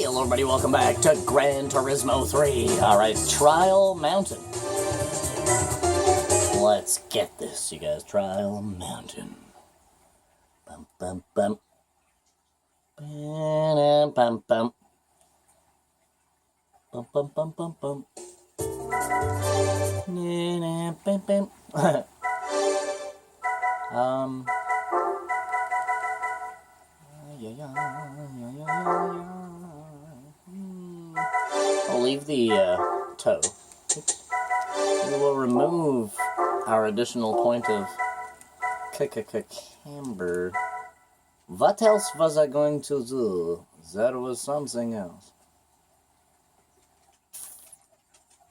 Hello everybody, welcome back to Gran Turismo 3. Alright, Trial Mountain. Let's get this, you guys. Trial Mountain. Bum bum bum. Bum bum bum. Bum bum bum bum bum. Bum bum. I'll leave the toe. We will remove our additional point of camber. What else was I going to do? There was something else.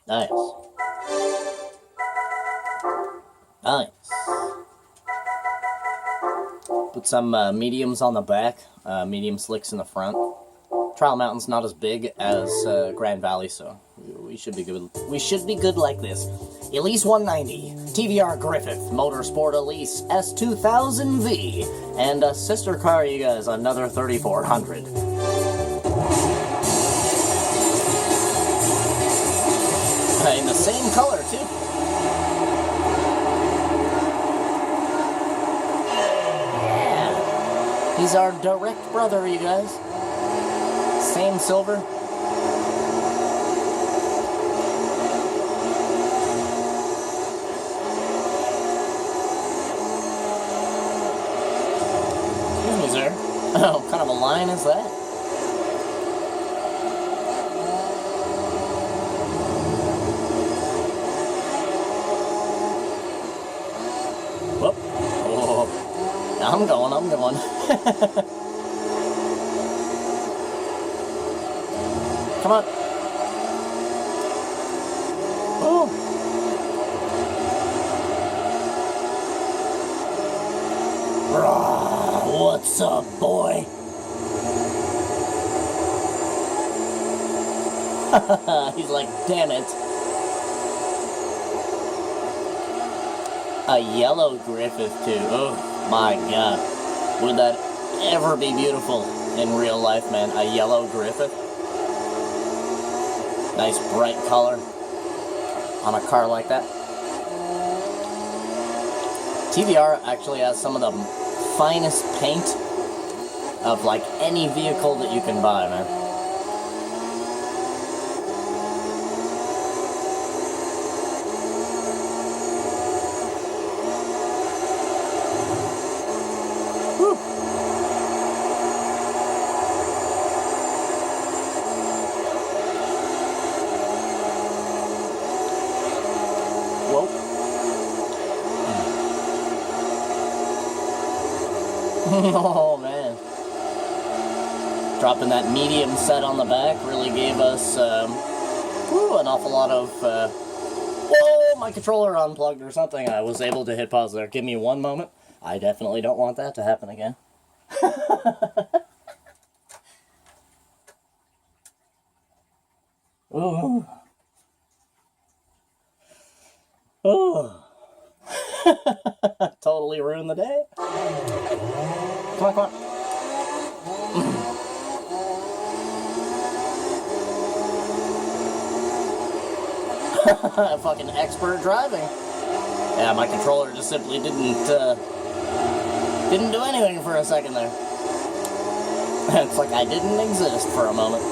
Nice. Nice. Put some mediums on the back, medium slicks in the front. Trial Mountain's not as big as Grand Valley, so we should be good. We should be good like this. Elise 190, TVR Griffith, Motorsport Elise S2000V, and a sister car, you guys, another 3400. In the same color, too. Yeah. He's our direct brother, you guys. Same silver. Excuse me, sir. Oh, what kind of a line is that? Whoop. Oh. I'm going. Come on. Oh. What's up, boy? He's like, damn it. A yellow Griffith, too. Oh, my God. Would that ever be beautiful in real life, man? A yellow Griffith? Nice bright color on a car like that. TVR actually has some of the finest paint of like any vehicle that you can buy, man. Whew. Whoa. Oh, man. Dropping that medium set on the back really gave us an awful lot of... whoa, my controller unplugged or something. I was able to hit pause there. Give me one moment. I definitely don't want that to happen again. Ooh. Oh. Totally ruined the day. Come on. Fucking expert driving. Yeah, my controller just simply didn't do anything for a second there. It's like I didn't exist for a moment.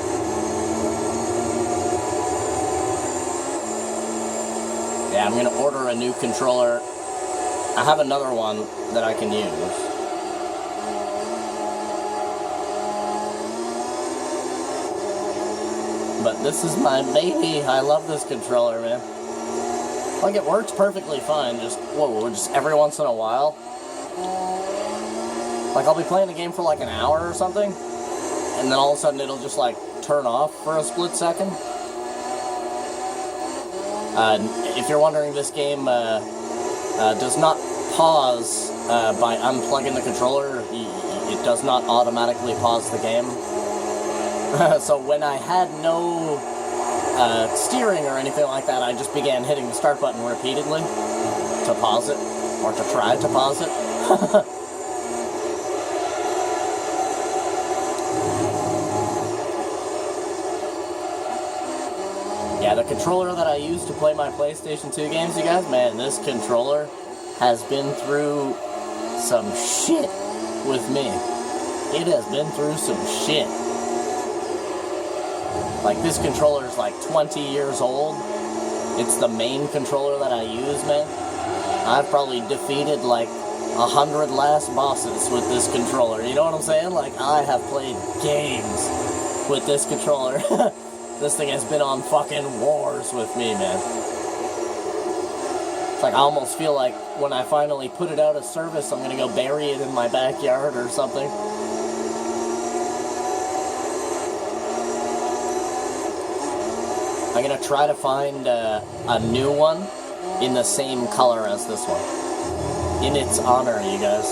Yeah, I'm gonna order a new controller. I have another one that I can use. But this is my baby. I love this controller, man. Like, it works perfectly fine, just every once in a while. Like, I'll be playing a game for like an hour or something, and then all of a sudden it'll just like turn off for a split second. If you're wondering, this game does not pause by unplugging the controller. It does not automatically pause the game. So when I had no steering or anything like that, I just began hitting the start button repeatedly to pause it, or to try to pause it. Yeah, the controller that I use to play my PlayStation 2 games, you guys, man, this controller has been through some shit with me. It has been through some shit. Like, this controller is like 20 years old. It's the main controller that I use, man. I've probably defeated like 100 last bosses with this controller. You know what I'm saying? Like, I have played games with this controller. This thing has been on fucking wars with me, man. It's like I almost feel like when I finally put it out of service, I'm gonna go bury it in my backyard or something. I'm gonna try to find a new one in the same color as this one. In its honor, you guys.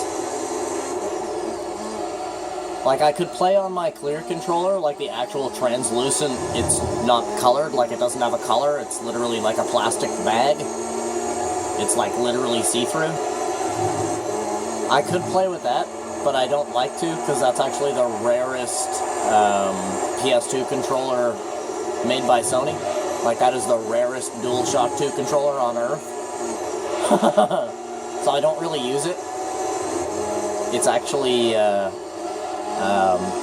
Like, I could play on my clear controller, like the actual translucent, it's not colored, like it doesn't have a color, it's literally like a plastic bag. It's like literally see-through. I could play with that, but I don't like to, because that's actually the rarest PS2 controller made by Sony. Like, that is the rarest DualShock 2 controller on Earth. So I don't really use it. It's actually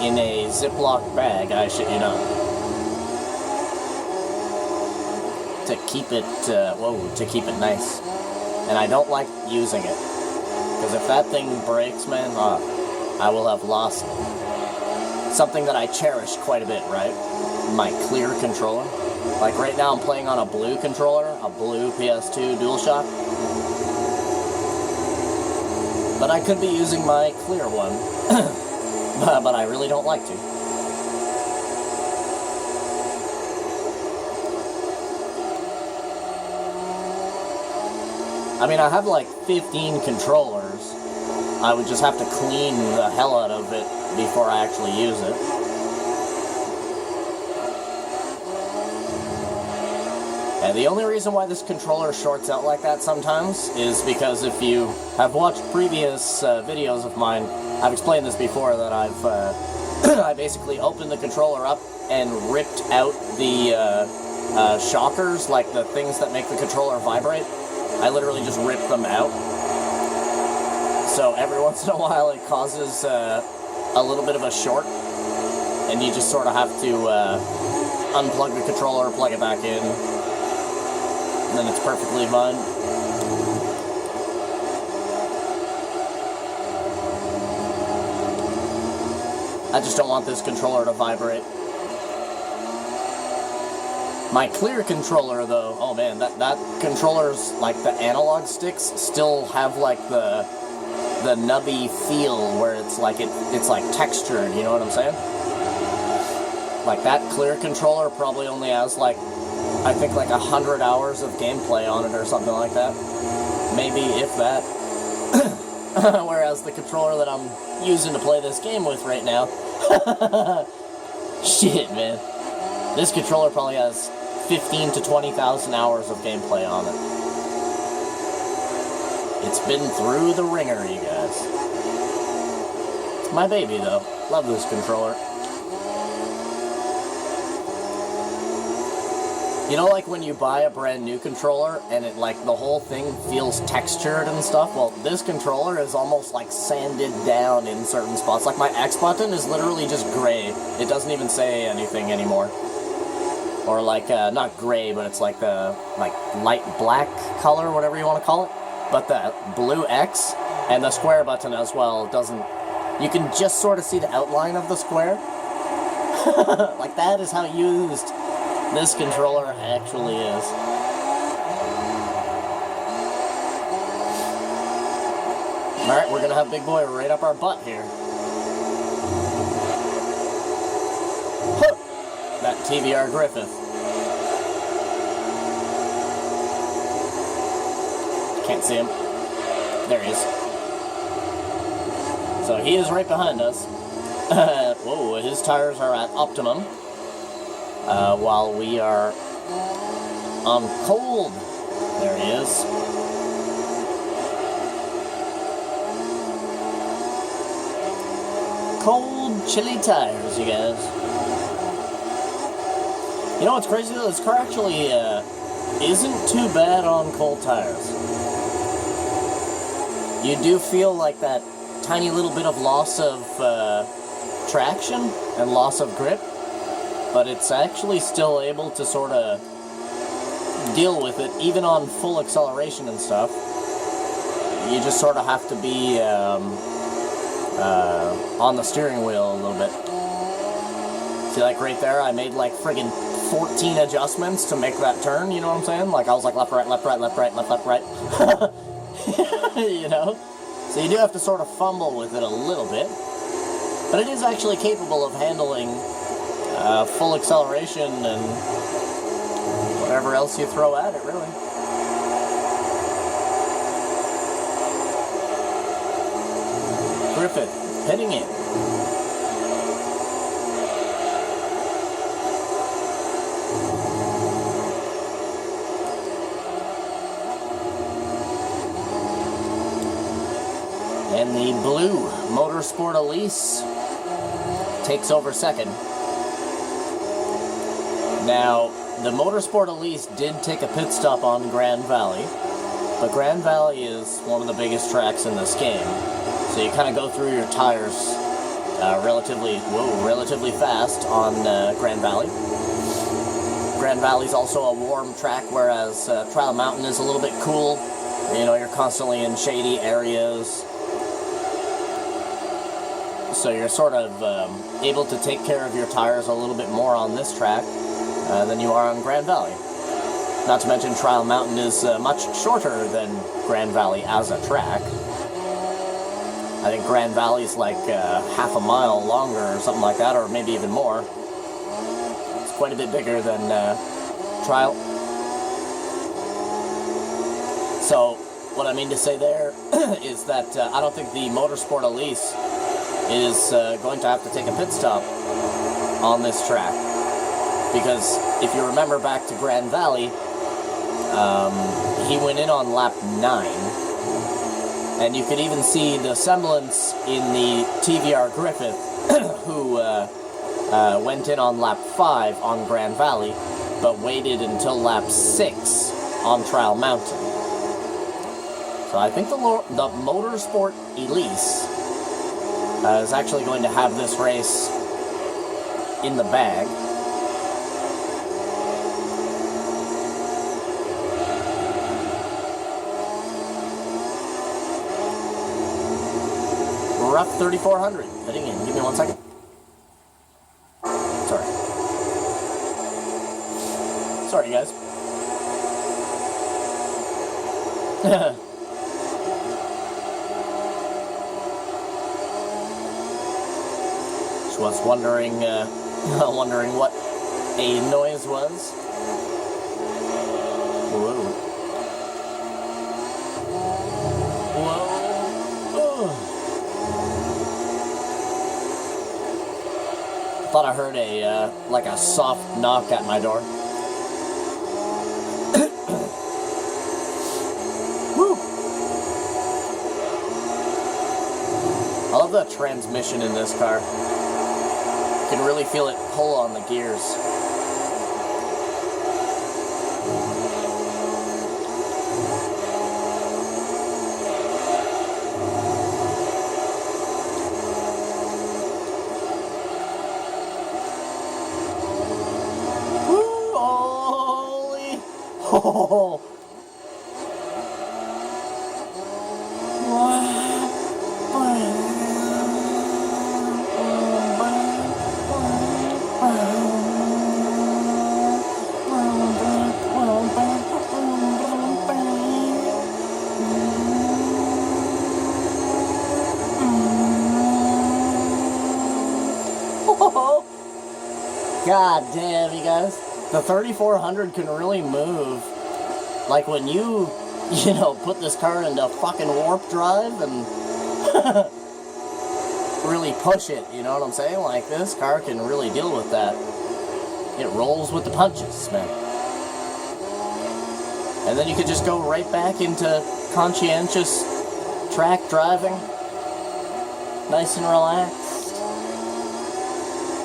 in a Ziploc bag, I shit you not. To keep it, to keep it nice. And I don't like using it. Because if that thing breaks, man, I will have lost something that I cherish quite a bit, right? My clear controller. Like right now I'm playing on a blue controller, a blue PS2 DualShock. But I could be using my clear one. But I really don't like to. I mean, I have like 15 controllers. I would just have to clean the hell out of it before I actually use it. And the only reason why this controller shorts out like that sometimes is because if you have watched previous videos of mine, I've explained this before, that I've I basically opened the controller up and ripped out the shockers, like the things that make the controller vibrate. I literally just ripped them out. So every once in a while it causes a little bit of a short, and you just sort of have to unplug the controller, plug it back in, and then it's perfectly fine. I just don't want this controller to vibrate. My clear controller, though, oh man, that controller's, like, the analog sticks still have, like, the nubby feel where it's like textured, you know what I'm saying? Like, that clear controller probably only has, like, I think, like, 100 hours of gameplay on it or something like that. Maybe, if that. Whereas the controller that I'm using to play this game with right now, shit, man. This controller probably has 15 to 20,000 hours of gameplay on it. It's been through the ringer, you guys. It's my baby, though. Love this controller. You know, like when you buy a brand new controller and it, like, the whole thing feels textured and stuff? Well, this controller is almost, like, sanded down in certain spots. Like, my X button is literally just gray. It doesn't even say anything anymore. Or, like, not gray, but it's like the, like, light black color, whatever you want to call it. But the blue X and the square button as well doesn't... You can just sort of see the outline of the square. Like, that is how used this controller actually is. Alright, we're gonna have Big Boy right up our butt here. That TVR Griffith. Can't see him. There he is. So he is right behind us. Whoa, his tires are at optimum. While we are on cold. There he is. Cold, chilly tires, you guys. You know what's crazy though? This car actually isn't too bad on cold tires. You do feel like that tiny little bit of loss of traction and loss of grip, but it's actually still able to sort of deal with it, even on full acceleration and stuff. You just sort of have to be on the steering wheel a little bit. See, like right there, I made like friggin' 14 adjustments to make that turn, you know what I'm saying? Like I was like left, right, left, right, left, right, left, left, right. You know? So you do have to sort of fumble with it a little bit. But it is actually capable of handling full acceleration and whatever else you throw at it, really. Griffith, hitting it. And the blue Motorsport Elise takes over second. Now, the Motorsport Elise did take a pit stop on Gran Valley, but Gran Valley is one of the biggest tracks in this game. So you kind of go through your tires relatively fast on Gran Valley. Gran Valley's also a warm track, whereas Trial Mountain is a little bit cool. You know, you're constantly in shady areas. So you're sort of able to take care of your tires a little bit more on this track than you are on Gran Valley. Not to mention Trial Mountain is much shorter than Gran Valley as a track. I think Gran Valley's like half a mile longer or something like that, or maybe even more. It's quite a bit bigger than Trial. So what I mean to say there is that I don't think the Motorsport Elise is going to have to take a pit stop on this track. Because if you remember back to Gran Valley, he went in on lap 9. And you could even see the semblance in the TVR Griffith, who went in on lap 5 on Gran Valley, but waited until lap 6 on Trial Mountain. So I think the Motorsport Elise is actually going to have this race in the bag. Rough 3400 heading in. Give me 1 second. Sorry guys. Just was wondering what a noise was. Whoa. Thought I heard a like a soft knock at my door. Woo! I love the transmission in this car. You can really feel it pull on the gears. Oh. God damn, you guys. The 3400 can really move. Like when you put this car into fucking warp drive and really push it, you know what I'm saying? Like this car can really deal with that. It rolls with the punches, man. And then you could just go right back into conscientious track driving. Nice and relaxed.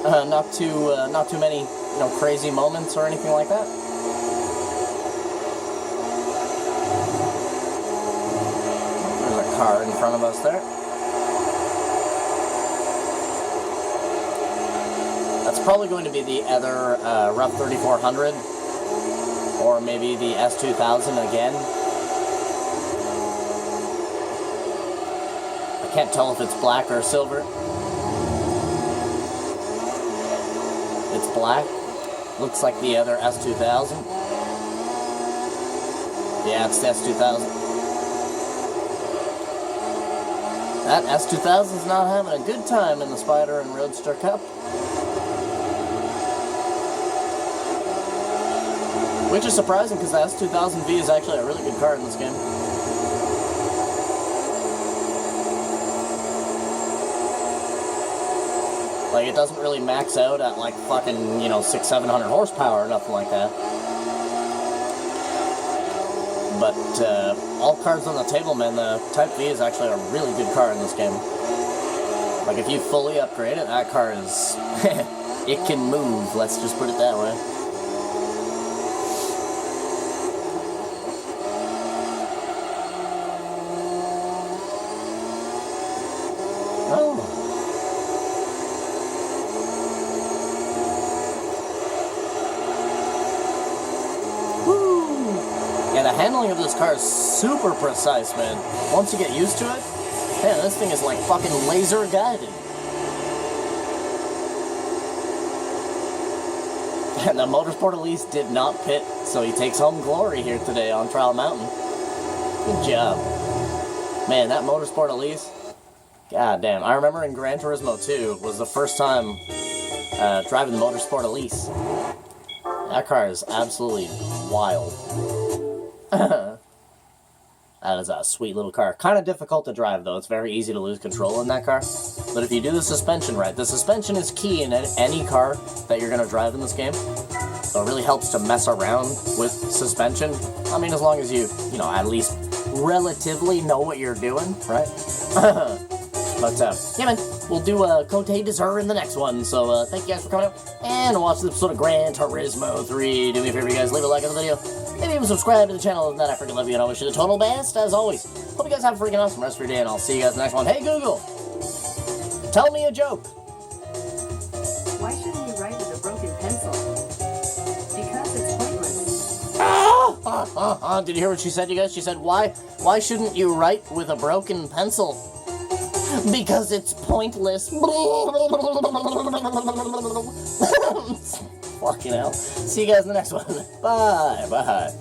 Not too many, you know, crazy moments or anything like that. There's a car in front of us there. That's probably going to be the other Rough 3400, or maybe the S2000 again. I can't tell if it's black or silver. It's black. Looks like the other S2000. Yeah, it's the S2000. That S2000's not having a good time in the Spider and Roadster Cup. Which is surprising, because the S2000V is actually a really good car in this game. Like, it doesn't really max out at, like, fucking, you know, 600-700 horsepower or nothing like that. But, all cars on the table, man, the Type V is actually a really good car in this game. Like, if you fully upgrade it, that car is... it can move, let's just put it that way. Yeah, the handling of this car is super precise, man. Once you get used to it, man, this thing is like fucking laser guided. And the Motorsport Elise did not pit, so he takes home glory here today on Trial Mountain. Good job. Man, that Motorsport Elise, god damn. I remember in Gran Turismo 2 was the first time driving the Motorsport Elise. That car is absolutely wild. That is a sweet little car. Kind of difficult to drive, though. It's very easy to lose control in that car. But if you do the suspension right, the suspension is key in any car that you're going to drive in this game. So it really helps to mess around with suspension. I mean, as long as you know, at least relatively know what you're doing, right? But, yeah, man, we'll do Cote d'Azur in the next one. So, thank you guys for coming out and watching this episode of Gran Turismo 3. Do me a favor, you guys, leave a like on the video. Maybe even subscribe to the channel. Other than that, I freaking love you, and I wish you the total best, as always. Hope you guys have a freaking awesome rest of your day, and I'll see you guys in the next one. Hey, Google! Tell me a joke! Why shouldn't you write with a broken pencil? Because it's pointless. Did you hear what she said, you guys? She said, why shouldn't you write with a broken pencil? Because it's pointless. Fucking hell. See you guys in the next one. Bye. Bye.